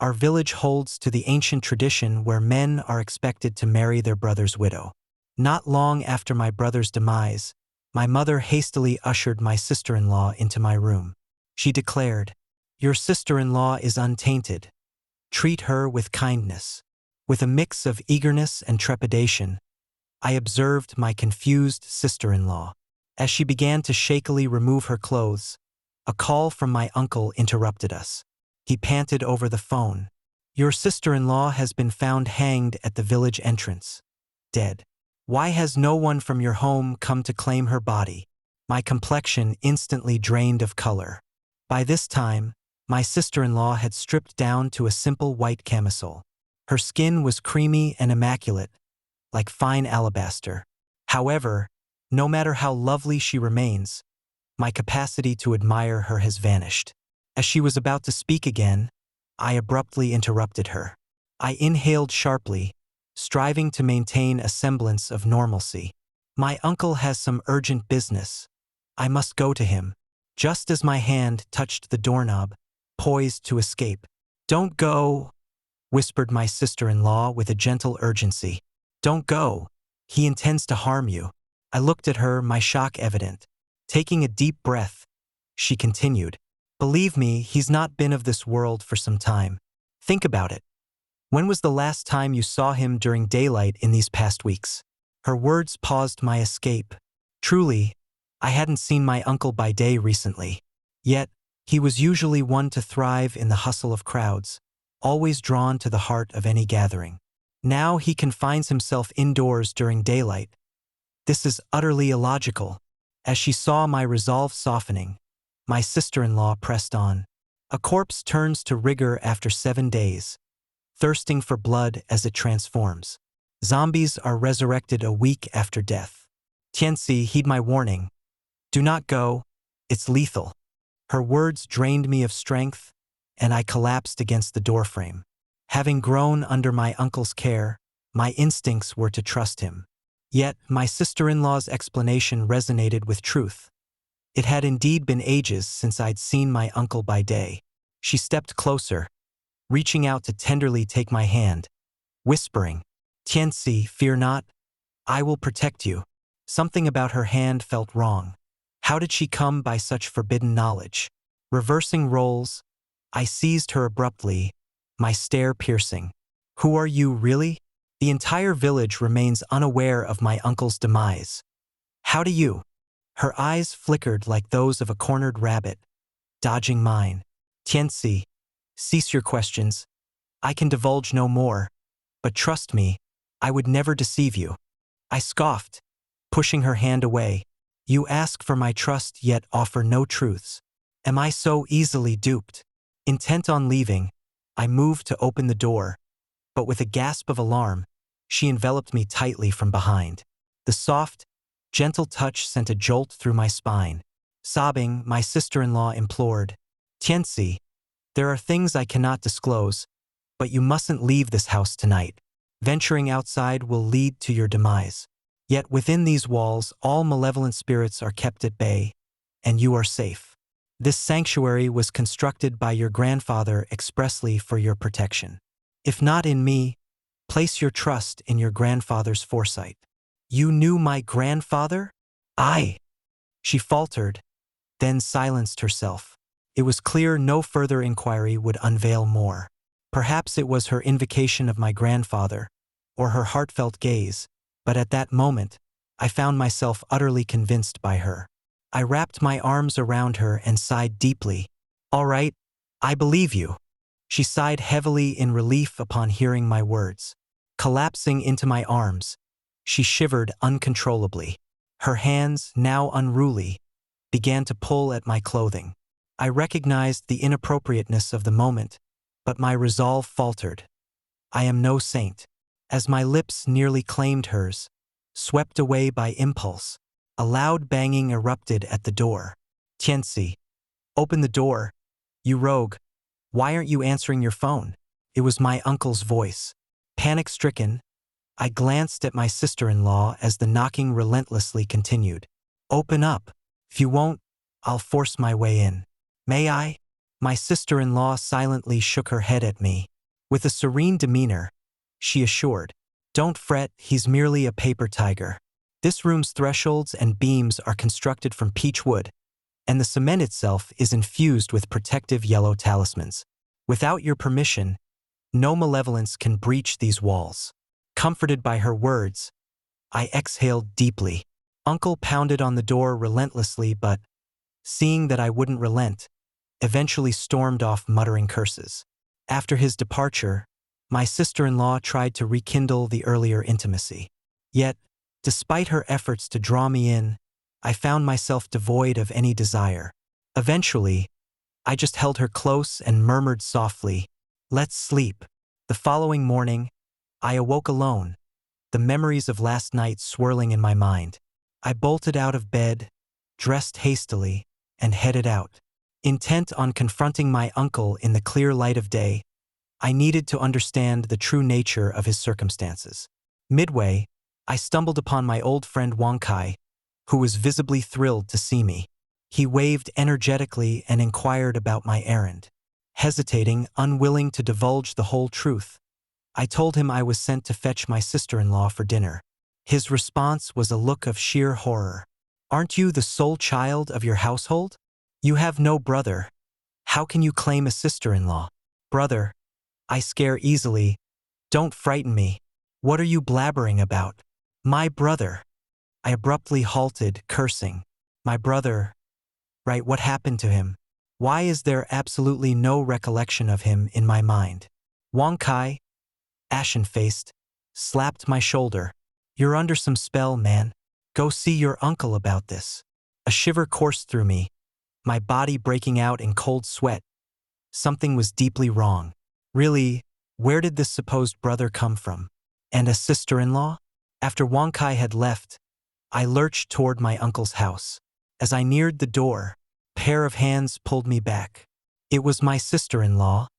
Our village holds to the ancient tradition where men are expected to marry their brother's widow. Not long after my brother's demise, my mother hastily ushered my sister-in-law into my room. She declared, "Your sister-in-law is untainted. Treat her with kindness." With a mix of eagerness and trepidation, I observed my confused sister-in-law. As she began to shakily remove her clothes, a call from my uncle interrupted us. He panted over the phone. "Your sister-in-law has been found hanged at the village entrance. Dead. Why has no one from your home come to claim her body?" My complexion instantly drained of color. By this time, my sister-in-law had stripped down to a simple white camisole. Her skin was creamy and immaculate, like fine alabaster. However, no matter how lovely she remains, my capacity to admire her has vanished. As she was about to speak again, I abruptly interrupted her. I inhaled sharply, striving to maintain a semblance of normalcy. "My uncle has some urgent business. I must go to him." Just as my hand touched the doorknob, poised to escape. "Don't go," whispered my sister-in-law with a gentle urgency. "Don't go. He intends to harm you." I looked at her, my shock evident. Taking a deep breath, she continued, "Believe me, he's not been of this world for some time. Think about it. When was the last time you saw him during daylight in these past weeks?" Her words paused my escape. Truly, I hadn't seen my uncle by day recently. Yet, he was usually one to thrive in the hustle of crowds, always drawn to the heart of any gathering. Now he confines himself indoors during daylight. This is utterly illogical. As she saw my resolve softening, my sister-in-law pressed on. "A corpse turns to rigor after 7 days, thirsting for blood as it transforms. Zombies are resurrected a week after death. Tianxi, heed my warning. Do not go. It's lethal." Her words drained me of strength, and I collapsed against the doorframe. Having grown under my uncle's care, my instincts were to trust him. Yet my sister-in-law's explanation resonated with truth. It had indeed been ages since I'd seen my uncle by day. She stepped closer, reaching out to tenderly take my hand, whispering, "Tianxi, fear not. I will protect you." Something about her hand felt wrong. How did she come by such forbidden knowledge? Reversing roles, I seized her abruptly, my stare piercing. "Who are you, really? The entire village remains unaware of my uncle's demise. How do you?" Her eyes flickered like those of a cornered rabbit, dodging mine. "Tianxi, cease your questions. I can divulge no more, but trust me, I would never deceive you." I scoffed, pushing her hand away. "You ask for my trust yet offer no truths. Am I so easily duped?" Intent on leaving, I moved to open the door, but with a gasp of alarm, she enveloped me tightly from behind. The soft, gentle touch sent a jolt through my spine. Sobbing, my sister-in-law implored, "Tianxi, there are things I cannot disclose, but you mustn't leave this house tonight. Venturing outside will lead to your demise. Yet within these walls all malevolent spirits are kept at bay, and you are safe. This sanctuary was constructed by your grandfather expressly for your protection. If not in me, place your trust in your grandfather's foresight." "You knew my grandfather?" "Aye," she faltered, then silenced herself. It was clear no further inquiry would unveil more. Perhaps it was her invocation of my grandfather, or her heartfelt gaze, but at that moment, I found myself utterly convinced by her. I wrapped my arms around her and sighed deeply. "All right, I believe you." She sighed heavily in relief upon hearing my words. Collapsing into my arms, she shivered uncontrollably. Her hands, now unruly, began to pull at my clothing. I recognized the inappropriateness of the moment, but my resolve faltered. I am no saint. As my lips nearly claimed hers, swept away by impulse, a loud banging erupted at the door. "Tianxi, open the door. You rogue. Why aren't you answering your phone?" It was my uncle's voice. Panic-stricken, I glanced at my sister-in-law as the knocking relentlessly continued. "Open up. If you won't, I'll force my way in." "May I?" My sister-in-law silently shook her head at me. With a serene demeanor, she assured, "Don't fret, he's merely a paper tiger. This room's thresholds and beams are constructed from peach wood, and the cement itself is infused with protective yellow talismans. Without your permission, no malevolence can breach these walls." Comforted by her words, I exhaled deeply. Uncle pounded on the door relentlessly, but, seeing that I wouldn't relent, eventually stormed off muttering curses. After his departure, my sister-in-law tried to rekindle the earlier intimacy. Yet, despite her efforts to draw me in, I found myself devoid of any desire. Eventually, I just held her close and murmured softly, "Let's sleep." The following morning, I awoke alone, the memories of last night swirling in my mind. I bolted out of bed, dressed hastily, and headed out. Intent on confronting my uncle in the clear light of day, I needed to understand the true nature of his circumstances. Midway, I stumbled upon my old friend Wang Kai, who was visibly thrilled to see me. He waved energetically and inquired about my errand. Hesitating, unwilling to divulge the whole truth, I told him I was sent to fetch my sister-in-law for dinner. His response was a look of sheer horror. "Aren't you the sole child of your household? You have no brother. How can you claim a sister-in-law?" "Brother, I scare easily. Don't frighten me. What are you blabbering about?" "My brother." I abruptly halted, cursing. "My brother. Right, what happened to him? Why is there absolutely no recollection of him in my mind?" Wang Kai, ashen-faced, slapped my shoulder. "You're under some spell, man. Go see your uncle about this." A shiver coursed through me, my body breaking out in cold sweat. Something was deeply wrong. Really, where did this supposed brother come from? And a sister-in-law? After Wang Kai had left, I lurched toward my uncle's house. As I neared the door, a pair of hands pulled me back. It was my sister-in-law.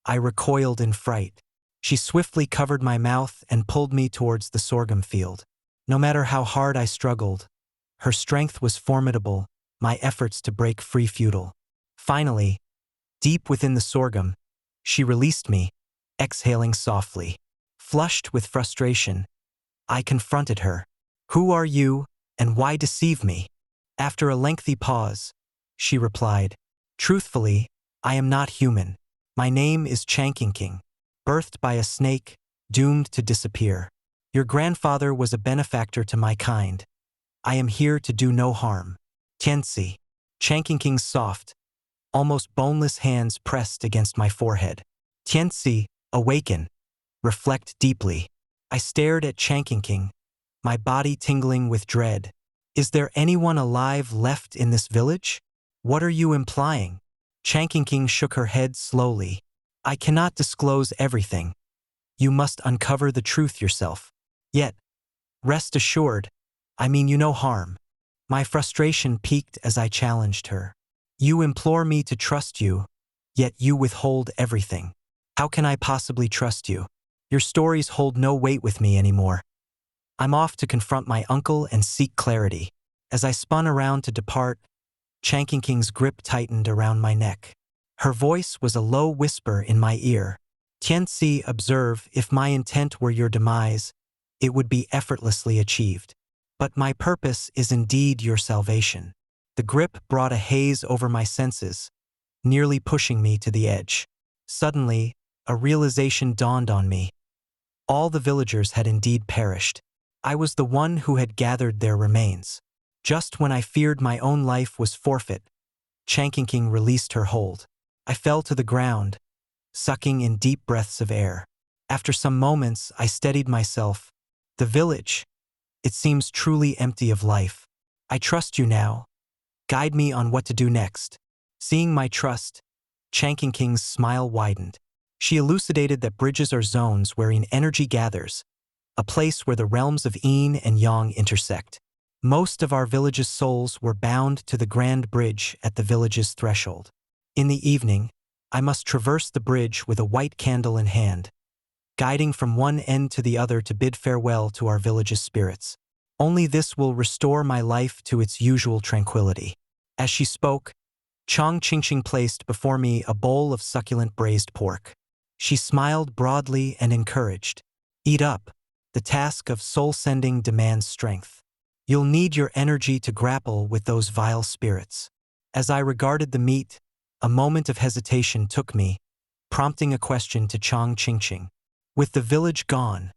I recoiled in fright. She swiftly covered my mouth and pulled me towards the sorghum field. No matter how hard I struggled, her strength was formidable, my efforts to break free futile. Finally, deep within the sorghum, she released me, exhaling softly. Flushed with frustration, I confronted her. "Who are you, and why deceive me?" After a lengthy pause, she replied, "Truthfully, I am not human. My name is King, birthed by a snake, doomed to disappear. Your grandfather was a benefactor to my kind. I am here to do no harm." Tianxi. King's soft, almost boneless hands pressed against my forehead. "Tianxi, awaken. Reflect deeply." I stared at King, my body tingling with dread. "Is there anyone alive left in this village? What are you implying?" King shook her head slowly. "I cannot disclose everything. You must uncover the truth yourself. Yet, rest assured, I mean you no harm." My frustration peaked as I challenged her. "You implore me to trust you, yet you withhold everything. How can I possibly trust you? Your stories hold no weight with me anymore. I'm off to confront my uncle and seek clarity." As I spun around to depart, King's grip tightened around my neck. Her voice was a low whisper in my ear. "Tianxi, observe, if my intent were your demise, it would be effortlessly achieved. But my purpose is indeed your salvation." The grip brought a haze over my senses, nearly pushing me to the edge. Suddenly, a realization dawned on me. All the villagers had indeed perished. I was the one who had gathered their remains. Just when I feared my own life was forfeit, King released her hold. I fell to the ground, sucking in deep breaths of air. After some moments, I steadied myself. "The village, it seems truly empty of life. I trust you now. Guide me on what to do next." Seeing my trust, King's smile widened. She elucidated that bridges are zones wherein energy gathers, a place where the realms of yin and yang intersect. Most of our village's souls were bound to the grand bridge at the village's threshold. In the evening, I must traverse the bridge with a white candle in hand, guiding from one end to the other to bid farewell to our village's spirits. Only this will restore my life to its usual tranquility. As she spoke, Chong Chingching placed before me a bowl of succulent braised pork. She smiled broadly and encouraged. Eat up. The task of soul-sending demands strength. You'll need your energy to grapple with those vile spirits. As I regarded the meat, a moment of hesitation took me, prompting a question to Chong Chingching. With the village gone,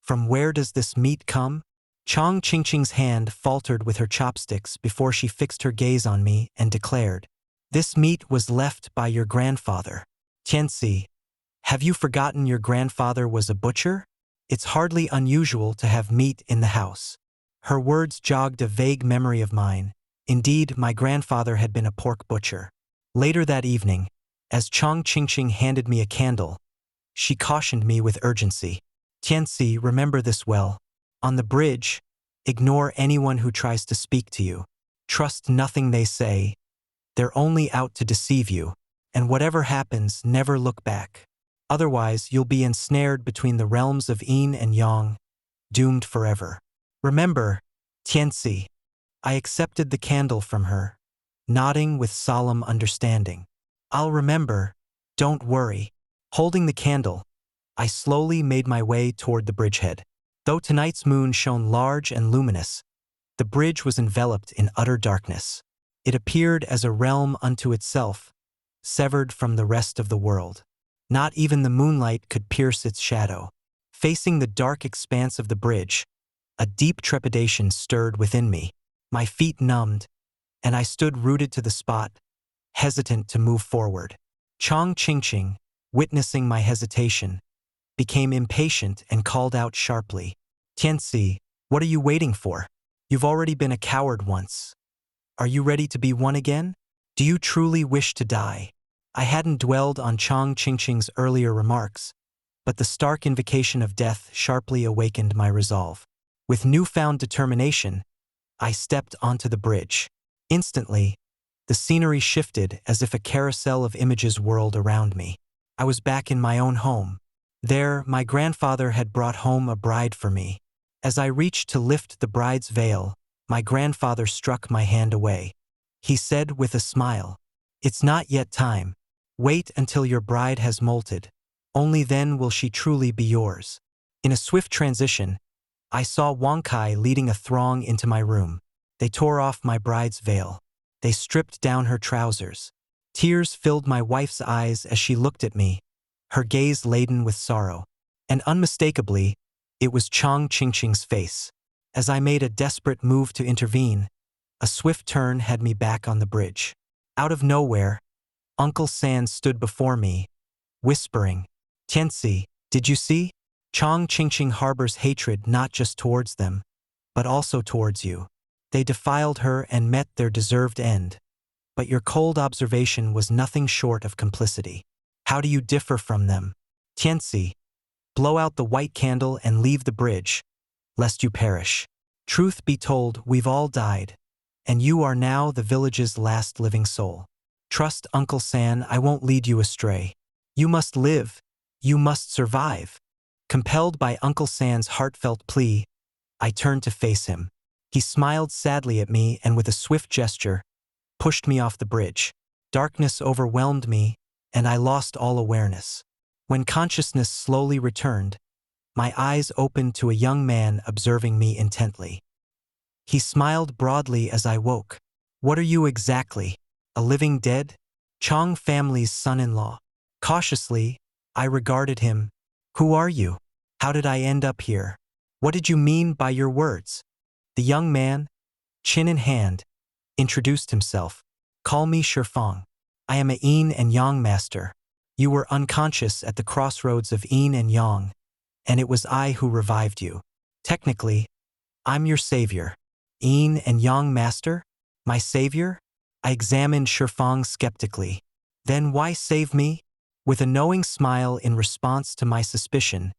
from where does this meat come? Chong Chingching's hand faltered with her chopsticks before she fixed her gaze on me and declared, "This meat was left by your grandfather. Tianxi, have you forgotten your grandfather was a butcher? It's hardly unusual to have meat in the house." Her words jogged a vague memory of mine. Indeed, my grandfather had been a pork butcher. Later that evening, as Chong Chingching handed me a candle, she cautioned me with urgency. "Tianxi, remember this well. On the bridge, ignore anyone who tries to speak to you. Trust nothing they say. They're only out to deceive you, and whatever happens, never look back. Otherwise, you'll be ensnared between the realms of yin and yang, doomed forever. Remember, Tianxi." I accepted the candle from her, nodding with solemn understanding. "I'll remember, don't worry." Holding the candle, I slowly made my way toward the bridgehead. Though tonight's moon shone large and luminous, the bridge was enveloped in utter darkness. It appeared as a realm unto itself, severed from the rest of the world. Not even the moonlight could pierce its shadow. Facing the dark expanse of the bridge, a deep trepidation stirred within me. My feet numbed, and I stood rooted to the spot, hesitant to move forward. Chong Chingching, witnessing my hesitation, became impatient and called out sharply, "Tianxi, what are you waiting for? You've already been a coward once. Are you ready to be one again? Do you truly wish to die?" I hadn't dwelled on Chong Chingching's earlier remarks, but the stark invocation of death sharply awakened my resolve. With newfound determination, I stepped onto the bridge. Instantly, the scenery shifted as if a carousel of images whirled around me. I was back in my own home. There, my grandfather had brought home a bride for me. As I reached to lift the bride's veil, my grandfather struck my hand away. He said with a smile, "It's not yet time. Wait until your bride has molted. Only then will she truly be yours." In a swift transition, I saw Wang Kai leading a throng into my room. They tore off my bride's veil. They stripped down her trousers. Tears filled my wife's eyes as she looked at me, her gaze laden with sorrow. And unmistakably, it was Chong Chingching's face. As I made a desperate move to intervene, a swift turn had me back on the bridge. Out of nowhere, Uncle San stood before me, whispering, "Tianxi, did you see? Chong Chingching harbors hatred not just towards them, but also towards you. They defiled her and met their deserved end. But your cold observation was nothing short of complicity. How do you differ from them? Tianxi, blow out the white candle and leave the bridge, lest you perish. Truth be told, we've all died, and you are now the village's last living soul. Trust Uncle San, I won't lead you astray. You must live. You must survive." Compelled by Uncle San's heartfelt plea, I turned to face him. He smiled sadly at me and with a swift gesture, pushed me off the bridge. Darkness overwhelmed me, and I lost all awareness. When consciousness slowly returned, my eyes opened to a young man observing me intently. He smiled broadly as I woke. "What are you exactly? A living dead? Chong family's son-in-law." Cautiously, I regarded him. "Who are you? How did I end up here? What did you mean by your words?" The young man, chin in hand, introduced himself. "Call me Shifang. I am a yin and yang master. You were unconscious at the crossroads of yin and yang, and it was I who revived you. Technically, I'm your savior." "Yin and yang master? My savior?" I examined Shifang skeptically. "Then why save me?" With a knowing smile in response to my suspicion,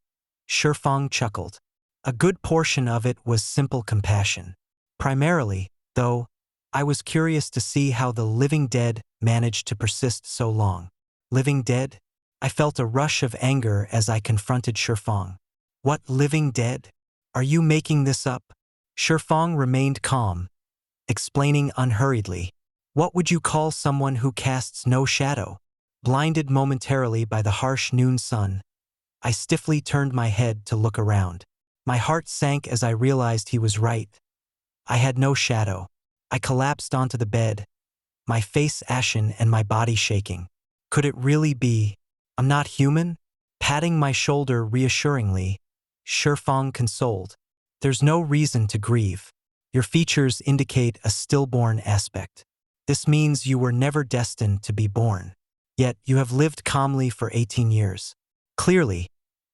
Shifang chuckled. A good portion of it was simple compassion. Primarily, though, I was curious to see how the living dead managed to persist so long. Living dead? I felt a rush of anger as I confronted Shifang. "What living dead? Are you making this up?" Shifang remained calm, explaining unhurriedly. "What would you call someone who casts no shadow? Blinded momentarily by the harsh noon sun, I stiffly turned my head to look around. My heart sank as I realized he was right. I had no shadow. I collapsed onto the bed, my face ashen and my body shaking. Could it really be? I'm not human? Patting my shoulder reassuringly, Shifeng consoled. There's no reason to grieve. Your features indicate a stillborn aspect. This means you were never destined to be born. Yet you have lived calmly for 18 years. Clearly,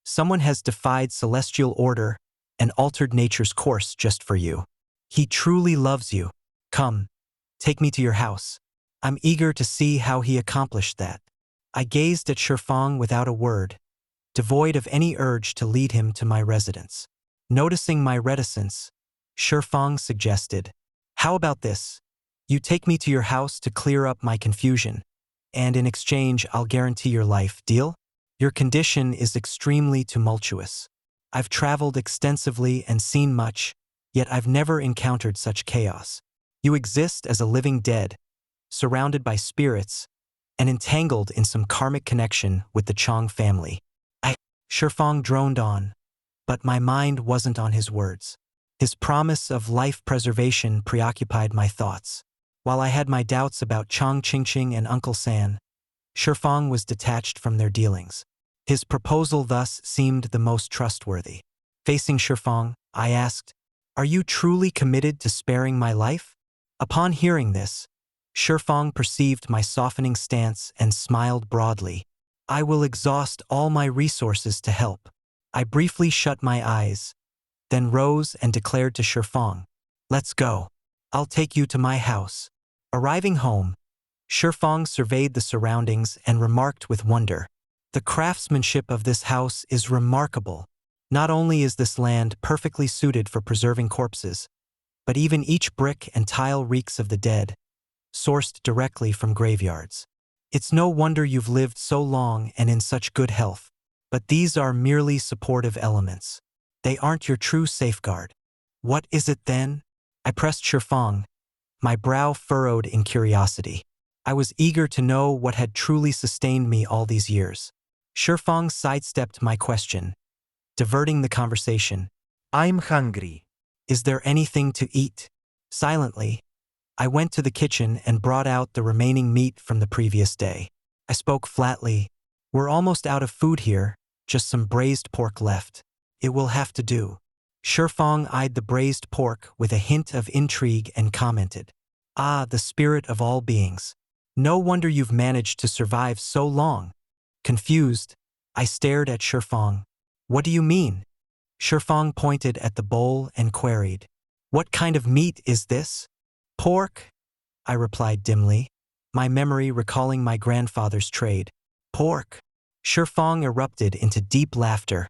someone has defied celestial order and altered nature's course just for you. He truly loves you. Come, take me to your house. I'm eager to see how he accomplished that. I gazed at Shifeng without a word, devoid of any urge to lead him to my residence. Noticing my reticence, Shifeng suggested, "How about this? You take me to your house to clear up my confusion, and in exchange I'll guarantee your life. Deal? Your condition is extremely tumultuous. I've traveled extensively and seen much, yet I've never encountered such chaos. You exist as a living dead, surrounded by spirits, and entangled in some karmic connection with the Chong family." Shifeng droned on, but my mind wasn't on his words. His promise of life preservation preoccupied my thoughts. While I had my doubts about Chong Qingqing and Uncle San, Shifeng was detached from their dealings. His proposal thus seemed the most trustworthy. Facing Shifeng, I asked, "Are you truly committed to sparing my life?" Upon hearing this, Shifeng perceived my softening stance and smiled broadly. "I will exhaust all my resources to help." I briefly shut my eyes, then rose and declared to Shifeng, "Let's go. I'll take you to my house." Arriving home, Shifeng surveyed the surroundings and remarked with wonder, "The craftsmanship of this house is remarkable. Not only is this land perfectly suited for preserving corpses, but even each brick and tile reeks of the dead, sourced directly from graveyards. It's no wonder you've lived so long and in such good health. But these are merely supportive elements. They aren't your true safeguard." "What is it then?" I pressed Shifeng, my brow furrowed in curiosity. I was eager to know what had truly sustained me all these years. Shifeng sidestepped my question, diverting the conversation. "I'm hungry. "Is there anything to eat?" Silently, I went to the kitchen and brought out the remaining meat from the previous day. I spoke flatly, "We're almost out of food here, just some braised pork left. It will have to do." Shifeng eyed the braised pork with a hint of intrigue and commented, "Ah, the spirit of all beings. No wonder you've managed to survive so long." Confused, I stared at Shifeng. "What do you mean?" Shifeng pointed at the bowl and queried, "What kind of meat is this?" "Pork," I replied dimly, my memory recalling my grandfather's trade. "Pork." Shifeng erupted into deep laughter,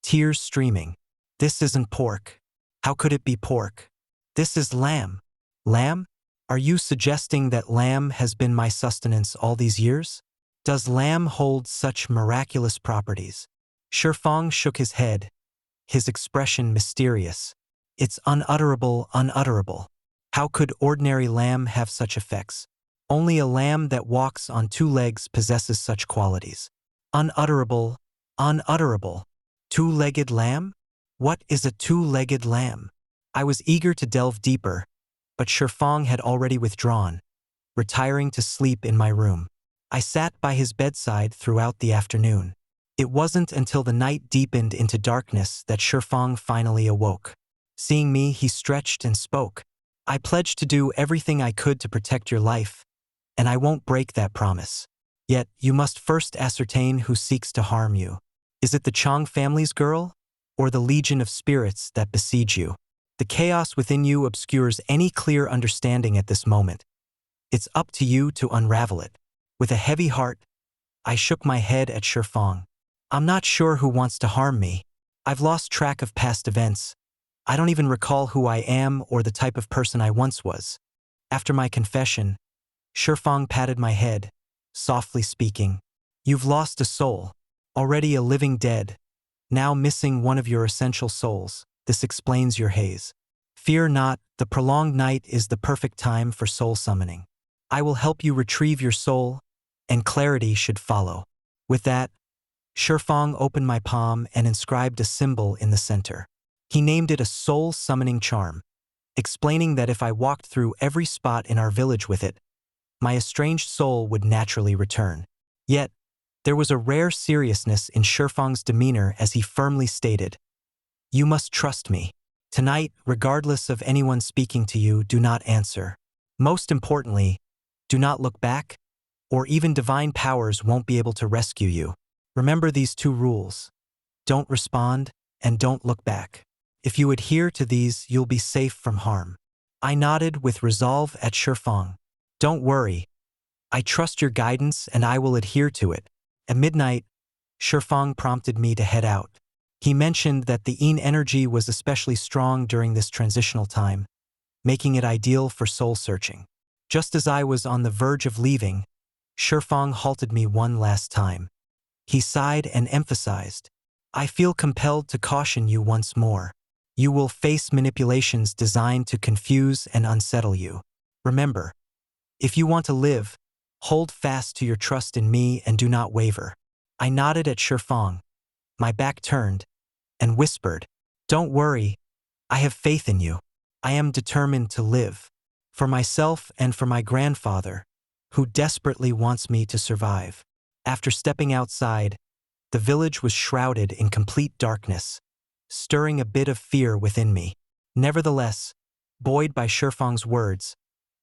tears streaming. "This isn't pork. How could it be pork? This is lamb." "Lamb? Are you suggesting that lamb has been my sustenance all these years? Does lamb hold such miraculous properties?" Shifeng shook his head, his expression mysterious. "It's unutterable, unutterable. How could ordinary lamb have such effects? Only a lamb that walks on two legs possesses such qualities. Unutterable, unutterable. Two-legged lamb? What is a two-legged lamb?" I was eager to delve deeper, but Shifeng had already withdrawn, retiring to sleep in my room. I sat by his bedside throughout the afternoon. It wasn't until the night deepened into darkness that Shifeng finally awoke. Seeing me, he stretched and spoke. "I pledge to do everything I could to protect your life, and I won't break that promise. Yet, you must first ascertain who seeks to harm you. Is it the Chong family's girl, or the legion of spirits that besiege you? The chaos within you obscures any clear understanding at this moment. It's up to you to unravel it." With a heavy heart, I shook my head at Shifeng. "I'm not sure who wants to harm me. I've lost track of past events. I don't even recall who I am or the type of person I once was." After my confession, Shifeng patted my head, softly speaking, "You've lost a soul, already a living dead, now missing one of your essential souls. This explains your haze. Fear not, the prolonged night is the perfect time for soul summoning. I will help you retrieve your soul and clarity should follow. With that, Shifeng opened my palm and inscribed a symbol in the center. He named it a soul-summoning charm, explaining that if I walked through every spot in our village with it, my estranged soul would naturally return. Yet, there was a rare seriousness in Shifeng's demeanor as he firmly stated, "You must trust me. Tonight, regardless of anyone speaking to you, do not answer. Most importantly, do not look back, or even divine powers won't be able to rescue you. Remember these two rules. Don't respond, and don't look back. If you adhere to these, you'll be safe from harm." I nodded with resolve at Shifeng. "Don't worry. I trust your guidance and I will adhere to it." At midnight, Shifeng prompted me to head out. He mentioned that the Yin energy was especially strong during this transitional time, making it ideal for soul searching. Just as I was on the verge of leaving, Shifeng halted me one last time. He sighed and emphasized, "I feel compelled to caution you once more. You will face manipulations designed to confuse and unsettle you. Remember, if you want to live, hold fast to your trust in me and do not waver." I nodded at Shifeng, my back turned, and whispered, "Don't worry, I have faith in you. I am determined to live. For myself and for my grandfather, who desperately wants me to survive." After stepping outside, the village was shrouded in complete darkness, stirring a bit of fear within me. Nevertheless, buoyed by Shifeng's words,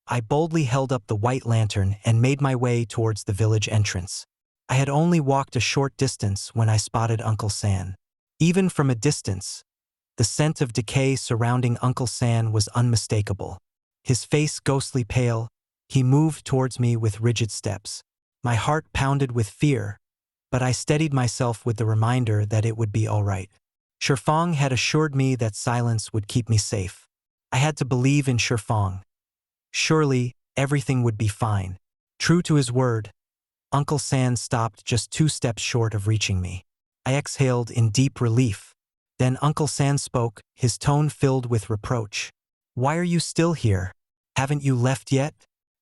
I boldly held up the white lantern and made my way towards the village entrance. I had only walked a short distance when I spotted Uncle San. Even from a distance, the scent of decay surrounding Uncle San was unmistakable. His face ghostly pale, he moved towards me with rigid steps. My heart pounded with fear, but I steadied myself with the reminder that it would be all right. Shifeng had assured me that silence would keep me safe. I had to believe in Shifeng. Surely, everything would be fine. True to his word, Uncle San stopped just 2 steps short of reaching me. I exhaled in deep relief. Then Uncle San spoke, his tone filled with reproach. "Why are you still here? Haven't you left yet?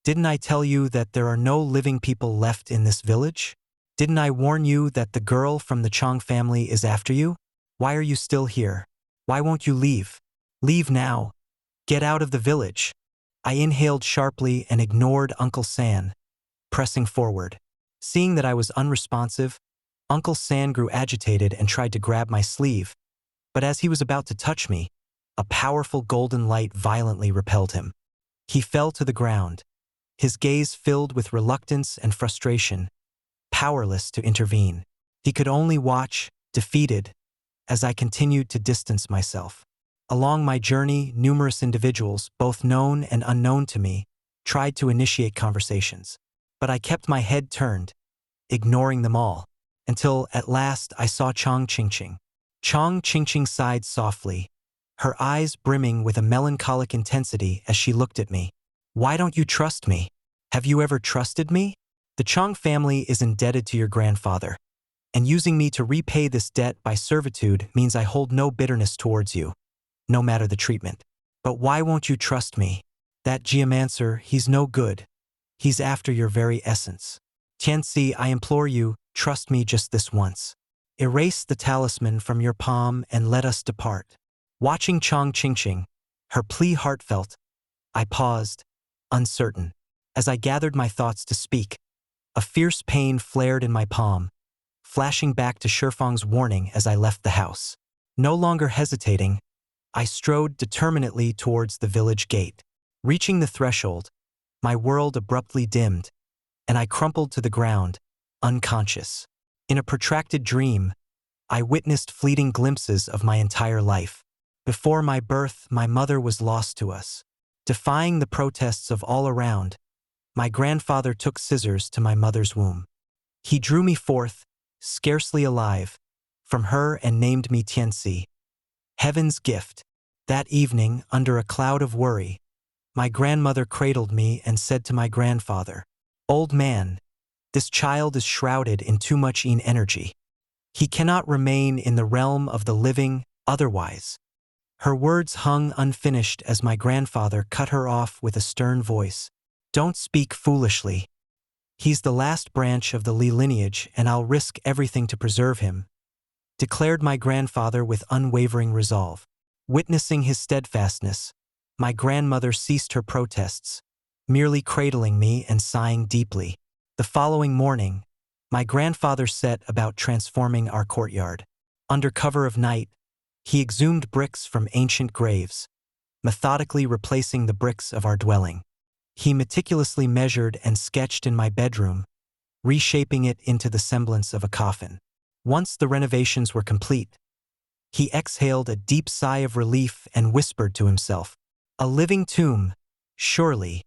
Didn't I tell you that there are no living people left in this village? Didn't I warn you that the girl from the Chong family is after you? Why are you still here? Why won't you leave? Leave now. Get out of the village." I inhaled sharply and ignored Uncle San, pressing forward. Seeing that I was unresponsive, Uncle San grew agitated and tried to grab my sleeve, but as he was about to touch me, a powerful golden light violently repelled him. He fell to the ground, his gaze filled with reluctance and frustration, powerless to intervene. He could only watch, defeated, as I continued to distance myself. Along my journey, numerous individuals, both known and unknown to me, tried to initiate conversations. But I kept my head turned, ignoring them all, until at last I saw Chong Qingqing. Chong Qingqing sighed softly, her eyes brimming with a melancholic intensity as she looked at me. "Why don't you trust me? Have you ever trusted me? The Chong family is indebted to your grandfather, and using me to repay this debt by servitude means I hold no bitterness towards you, no matter the treatment. But why won't you trust me? That geomancer, he's no good. He's after your very essence. Tianxi, I implore you, trust me just this once. Erase the talisman from your palm and let us depart." Watching Chong Qingqing, her plea heartfelt, I paused, uncertain. As I gathered my thoughts to speak, a fierce pain flared in my palm, flashing back to Shifeng's warning as I left the house. No longer hesitating, I strode determinedly towards the village gate. Reaching the threshold, my world abruptly dimmed, and I crumpled to the ground, unconscious. In a protracted dream, I witnessed fleeting glimpses of my entire life. Before my birth, my mother was lost to us. Defying the protests of all around, my grandfather took scissors to my mother's womb. He drew me forth, scarcely alive, from her and named me Tianxi, heaven's gift. That evening, under a cloud of worry, my grandmother cradled me and said to my grandfather, "Old man, this child is shrouded in too much Yin energy. He cannot remain in the realm of the living otherwise." Her words hung unfinished as my grandfather cut her off with a stern voice. "Don't speak foolishly. He's the last branch of the Li lineage, and I'll risk everything to preserve him, declared my grandfather with unwavering resolve. Witnessing his steadfastness, my grandmother ceased her protests, merely cradling me and sighing deeply. The following morning, my grandfather set about transforming our courtyard. Under cover of night, he exhumed bricks from ancient graves, methodically replacing the bricks of our dwelling. He meticulously measured and sketched in my bedroom, reshaping it into the semblance of a coffin. Once the renovations were complete, he exhaled a deep sigh of relief and whispered to himself, "A living tomb, surely.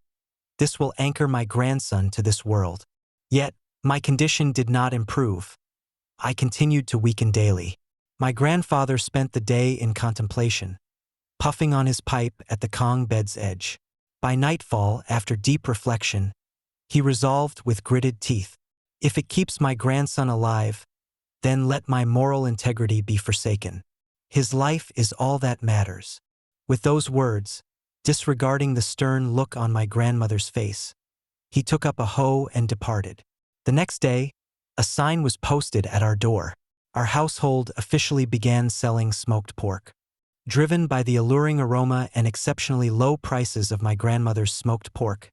This will anchor my grandson to this world." Yet, my condition did not improve. I continued to weaken daily. My grandfather spent the day in contemplation, puffing on his pipe at the Kong bed's edge. By nightfall, after deep reflection, he resolved with gritted teeth, "If it keeps my grandson alive, then let my moral integrity be forsaken. His life is all that matters." With those words, disregarding the stern look on my grandmother's face, he took up a hoe and departed. The next day, a sign was posted at our door. Our household officially began selling smoked pork. Driven by the alluring aroma and exceptionally low prices of my grandmother's smoked pork,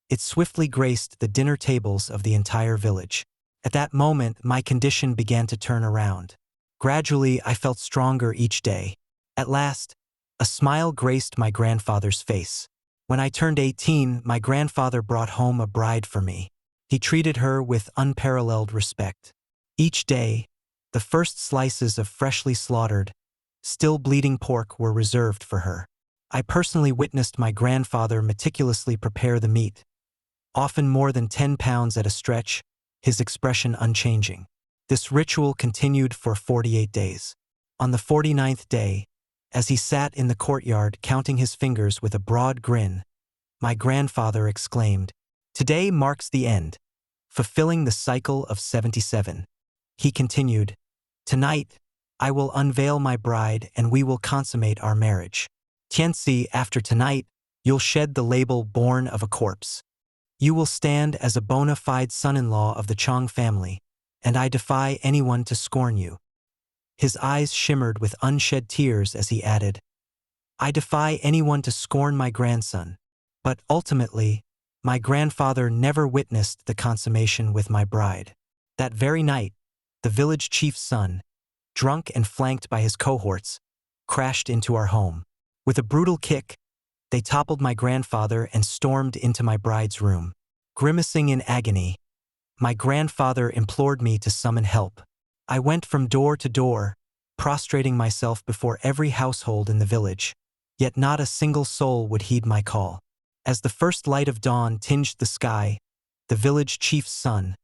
it swiftly graced the dinner tables of the entire village. At that moment, my condition began to turn around. Gradually, I felt stronger each day. At last, a smile graced my grandfather's face. When I turned 18, my grandfather brought home a bride for me. He treated her with unparalleled respect. Each day, the first slices of freshly slaughtered, still bleeding pork were reserved for her. I personally witnessed my grandfather meticulously prepare the meat, often more than 10 pounds at a stretch, his expression unchanging. This ritual continued for 48 days. On the 49th day, as he sat in the courtyard counting his fingers with a broad grin, my grandfather exclaimed, "Today marks the end, fulfilling the cycle of 77. He continued, "Tonight, I will unveil my bride and we will consummate our marriage. Tianxi, after tonight, you'll shed the label born of a corpse. You will stand as a bona fide son-in-law of the Chang family, and I defy anyone to scorn you." His eyes shimmered with unshed tears as he added, "I defy anyone to scorn my grandson." But ultimately, my grandfather never witnessed the consummation with my bride. That very night, the village chief's son, drunk and flanked by his cohorts, crashed into our home. With a brutal kick, they toppled my grandfather and stormed into my bride's room. Grimacing in agony, my grandfather implored me to summon help. I went from door to door, prostrating myself before every household in the village, yet not a single soul would heed my call. As the first light of dawn tinged the sky, the village chief's son,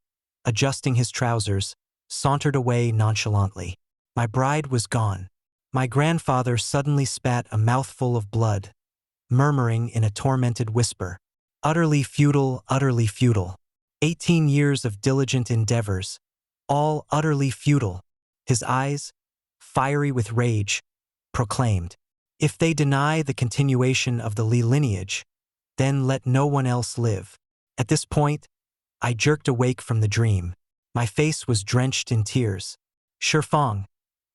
adjusting his trousers, sauntered away nonchalantly. My bride was gone. My grandfather suddenly spat a mouthful of blood, murmuring in a tormented whisper, "Utterly futile, utterly futile. 18 years of diligent endeavors, all utterly futile." His eyes, fiery with rage, proclaimed, "If they deny the continuation of the Li lineage, then let no one else live." At this point, I jerked awake from the dream. My face was drenched in tears. Shifeng,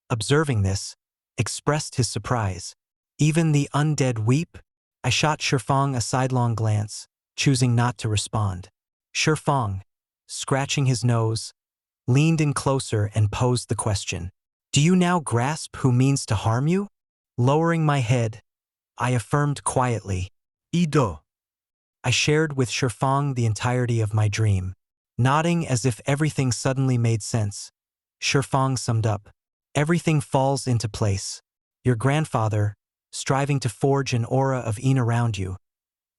observing this, expressed his surprise. "Even the undead weep?" I shot Shifeng a sidelong glance, choosing not to respond. Shifeng, scratching his nose, leaned in closer and posed the question, "Do you now grasp who means to harm you?" Lowering my head, I affirmed quietly, "Ido." I shared with Shifeng the entirety of my dream. Nodding as if everything suddenly made sense, Shifeng summed up, "Everything falls into place. Your grandfather, striving to forge an aura of Yin around you,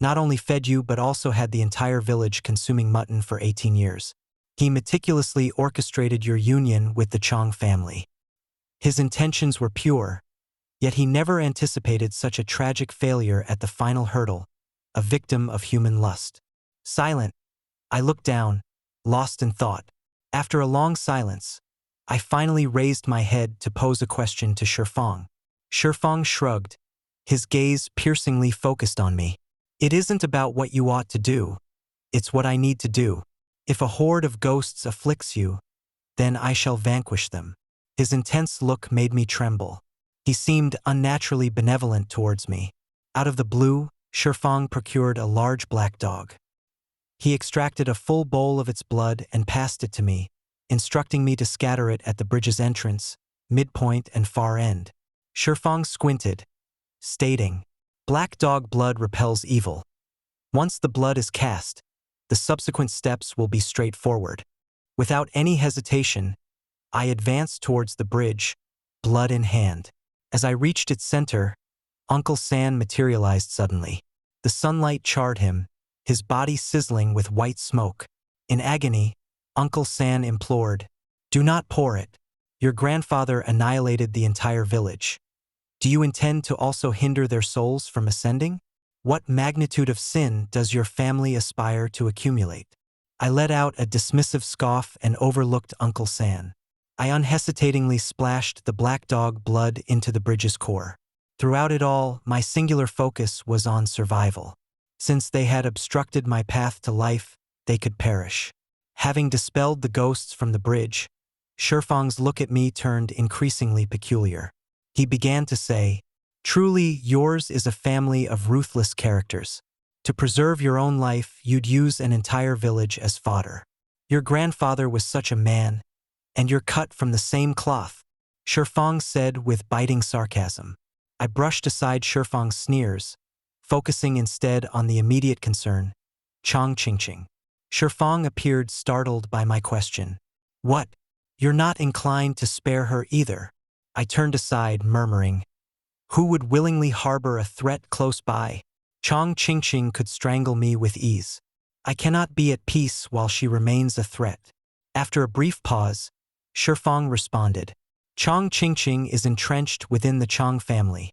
not only fed you but also had the entire village consuming mutton for 18 years. He meticulously orchestrated your union with the Chang family. His intentions were pure, yet he never anticipated such a tragic failure at the final hurdle, a victim of human lust." Silent, I looked down, lost in thought. After a long silence, I finally raised my head to pose a question to Shifeng. Shifeng shrugged, his gaze piercingly focused on me. "It isn't about what you ought to do. It's what I need to do." If a horde of ghosts afflicts you, then I shall vanquish them. His intense look made me tremble. He seemed unnaturally benevolent towards me. Out of the blue, Shifang procured a large black dog. He extracted a full bowl of its blood and passed it to me, instructing me to scatter it at the bridge's entrance, midpoint, and far end. Shifang squinted, stating, "Black dog blood repels evil. Once the blood is cast, the subsequent steps will be straightforward." Without any hesitation, I advanced towards the bridge, blood in hand. As I reached its center, Uncle San materialized suddenly. The sunlight charred him, his body sizzling with white smoke. In agony, Uncle San implored, "Do not pour it. Your grandfather annihilated the entire village. Do you intend to also hinder their souls from ascending? What magnitude of sin does your family aspire to accumulate?" I let out a dismissive scoff and overlooked Uncle San. I unhesitatingly splashed the black dog blood into the bridge's core. Throughout it all, my singular focus was on survival. Since they had obstructed my path to life, they could perish. Having dispelled the ghosts from the bridge, Shifang's look at me turned increasingly peculiar. He began to say, "Truly, yours is a family of ruthless characters. To preserve your own life, you'd use an entire village as fodder. Your grandfather was such a man, and you're cut from the same cloth," Shifang said with biting sarcasm. I brushed aside Shifang's sneers, focusing instead on the immediate concern, Chang Qingqing. Shifang appeared startled by my question. "What? You're not inclined to spare her either?" I turned aside, murmuring, "Who would willingly harbor a threat close by? Chang Qingqing could strangle me with ease. I cannot be at peace while she remains a threat." After a brief pause, Shifang responded, "Chang Qingqing is entrenched within the Chang family.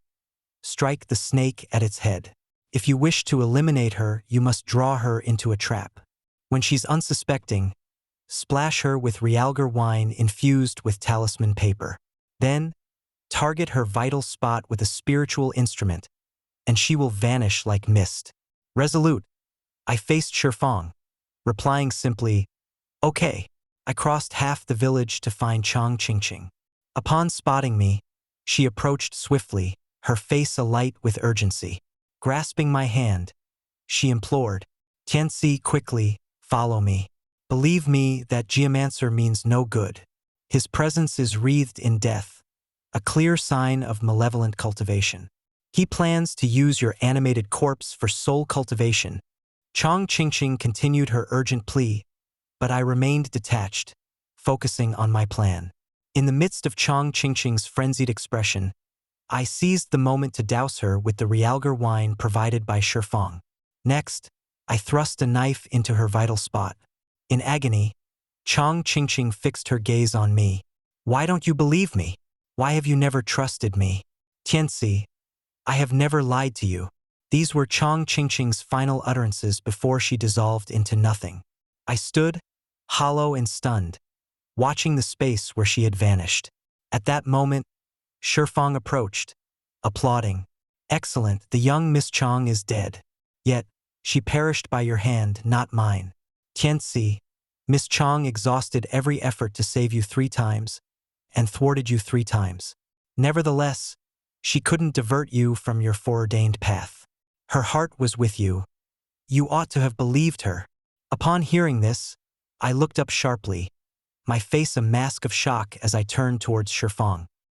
Strike the snake at its head. If you wish to eliminate her, you must draw her into a trap. When she's unsuspecting, splash her with realgar wine infused with talisman paper. Then, target her vital spot with a spiritual instrument, and she will vanish like mist." Resolute, I faced Shifang, replying simply, "Okay." I crossed half the village to find Chang Qingqing. Upon spotting me, she approached swiftly, her face alight with urgency. Grasping my hand, she implored, "Tianxi, quickly, follow me. Believe me, that geomancer means no good. His presence is wreathed in death, a clear sign of malevolent cultivation. He plans to use your animated corpse for soul cultivation." Chang Qingqing continued her urgent plea, but I remained detached, focusing on my plan. In the midst of Chang Qingqing's frenzied expression, I seized the moment to douse her with the realgar wine provided by Shifang. Next, I thrust a knife into her vital spot. In agony, Chang Qingqing fixed her gaze on me. "Why don't you believe me? Why have you never trusted me?" "Tianxi, I have never lied to you." These were Chang Qingqing's final utterances before she dissolved into nothing. I stood, hollow and stunned, watching the space where she had vanished. At that moment, Shifang approached, applauding. "Excellent, the young Miss Chang is dead. Yet, she perished by your hand, not mine. Tianxi, Miss Chang exhausted every effort to save you 3 times, and thwarted you 3 times. Nevertheless, she couldn't divert you from your foreordained path. Her heart was with you. You ought to have believed her." Upon hearing this, I looked up sharply, my face a mask of shock as I turned towards Shifang.